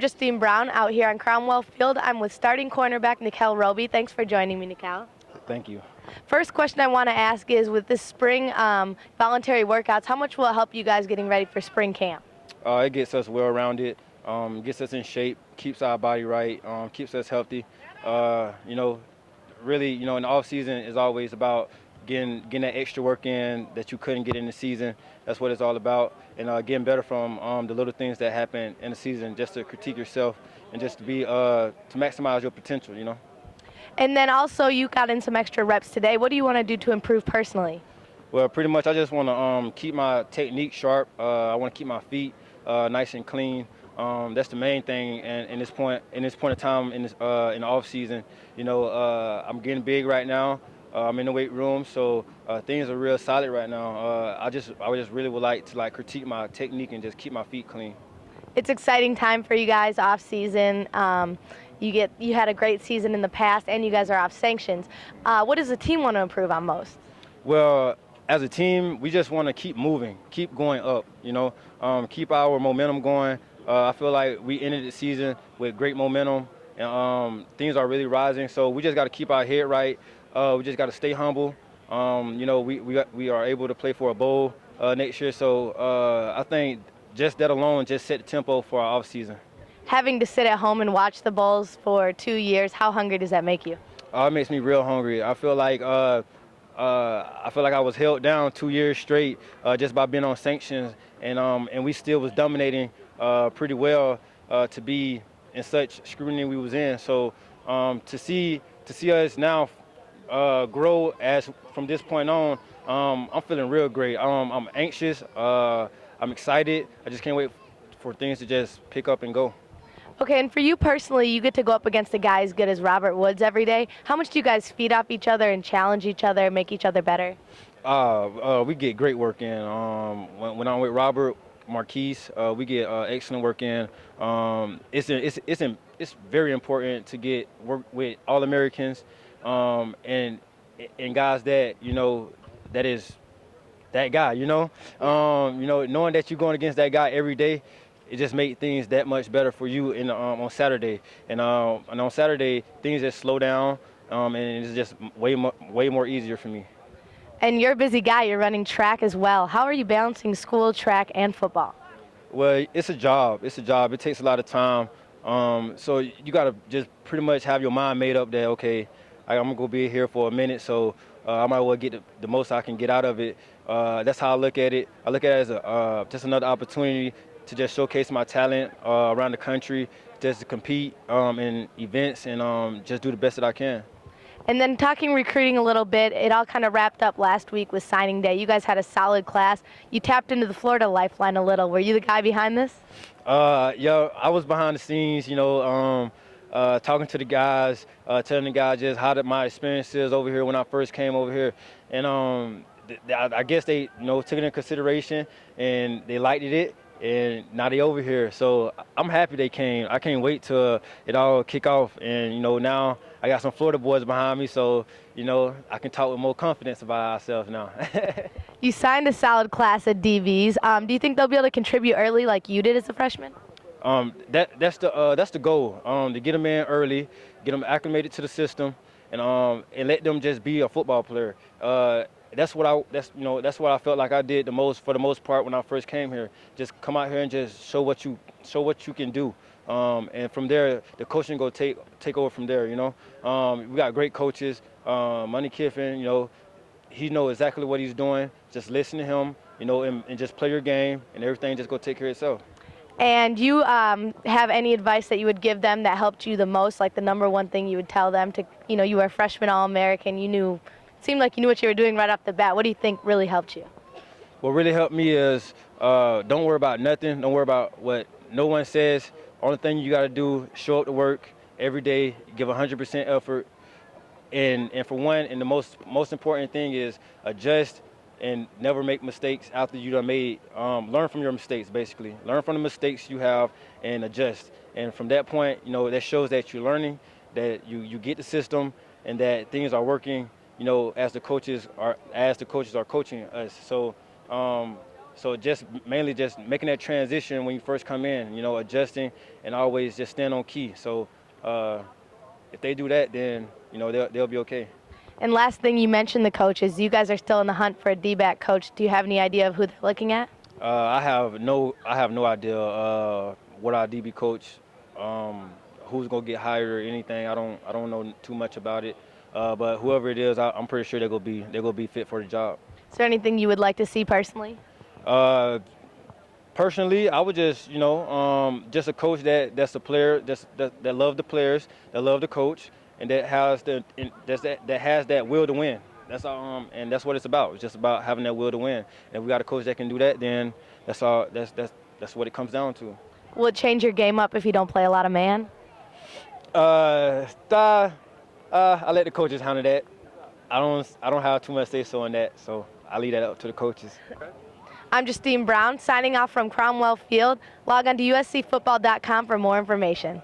I'm Justine Brown out here on Cromwell Field. I'm with starting cornerback Nickell Robey. Thanks for joining me, Nickell. Thank you. First question I want to ask is, with this spring voluntary workouts, how much will it help you guys getting ready for spring camp? It gets us well-rounded, gets us in shape, keeps our body right, keeps us healthy. Really, in the off season is always about getting that extra work in that you couldn't get in the season. That's what it's all about, and getting better from the little things that happen in the season, just to critique yourself and just to be to maximize your potential. And then also you got in some extra reps today. What do you want to do to improve personally? Well, pretty much I just want to keep my technique sharp. I want to keep my feet nice and clean. That's the main thing. And in this point of time in the off season, I'm getting big right now. I'm in the weight room, so things are real solid right now. I just really would like to critique my technique and just keep my feet clean. It's exciting time for you guys off season. You had a great season in the past, and you guys are off sanctions. What does the team want to improve on most? Well, as a team, we just want to keep moving, keep going up, keep our momentum going. I feel like we ended the season with great momentum, and things are really rising. So we just got to keep our head right. We just got to stay humble. We are able to play for a bowl next year. So I think just that alone just set the tempo for our off season. Having to sit at home and watch the Bulls for 2 years, how hungry does that make you? It makes me real hungry. I feel like I was held down 2 years straight just by being on sanctions, and we still was dominating pretty well to be in such scrutiny we was in. So to see us now grow as from this point on, I'm feeling real great. I'm anxious. I'm excited. I just can't wait for things to just pick up and go. Okay, and for you personally, you get to go up against a guy as good as Robert Woods every day. How much do you guys feed off each other and challenge each other and make each other better? We get great work in. When I'm with Robert, Marquise, we get excellent work in. It's very important to get work with all Americans, and guys that that is that guy. Knowing that you're going against that guy every day, it just made things that much better for you on Saturday. And on Saturday, things just slow down, and it's just way more easier for me. And you're a busy guy. You're running track as well. How are you balancing school, track, and football? Well, it's a job. It's a job. It takes a lot of time. So you got to just pretty much have your mind made up that, okay, I'm going to go be here for a minute, so I might well get the most I can get out of it. That's how I look at it. I look at it as just another opportunity to just showcase my talent around the country, just to compete in events and just do the best that I can. And then talking recruiting a little bit, it all kind of wrapped up last week with signing day. You guys had a solid class. You tapped into the Florida Lifeline a little. Were you the guy behind this? I was behind the scenes, talking to the guys, telling the guys just how my experience is over here when I first came over here. And I guess they, took it into consideration and they liked it. And now they over here, so I'm happy they came. I can't wait till it all kick off. And now I got some Florida boys behind me, so I can talk with more confidence about ourselves now. You signed a solid class at DBs. Do you think they'll be able to contribute early like you did as a freshman? That's the goal. To get them in early, get them acclimated to the system, and let them just be a football player. That's what I felt like I did for the most part when I first came here. Just come out here and just show what you can do, and from there the coaching go take over from there. We got great coaches. Money Kiffin, he knows exactly what he's doing. Just listen to him, and just play your game, and everything just go take care of itself. And you have any advice that you would give them that helped you the most, like the number one thing you would tell them to, you were a freshman All-American, seemed like you knew what you were doing right off the bat. What do you think really helped you? What really helped me is don't worry about nothing. Don't worry about what no one says. Only thing you got to do, show up to work every day, give 100% effort. And for one, and the most important thing is adjust and never make mistakes after you done made. Learn from your mistakes, basically. Learn from the mistakes you have and adjust. And from that point, that shows that you're learning, that you get the system, and that things are working, as the coaches are coaching us. So So just mainly just making that transition when you first come in, you know, adjusting and always just stand on key. So if they do that, then you know they'll be okay. And last thing, you mentioned the coaches. You guys are still in the hunt for a D-back coach. Do you have any idea of who they're looking at? I have no idea what our DB coach, who's gonna get hired or anything. I don't know too much about it. But whoever it is, I'm pretty sure they're gonna be fit for the job. Is there anything you would like to see personally? Uh, Personally, I would just, you know, just a coach that's a player that love the players, that love the coach, and that has that has that will to win. That's all, and that's what it's about. It's just about having that will to win. And if we got a coach that can do that, then that's all. That's what it comes down to. Will it change your game up if you don't play a lot of man? Uh, uh, I let the coaches handle that. I don't have too much say so in that, so I leave that up to the coaches. I'm Justine Brown, signing off from Cromwell Field. Log on to uscfootball.com for more information.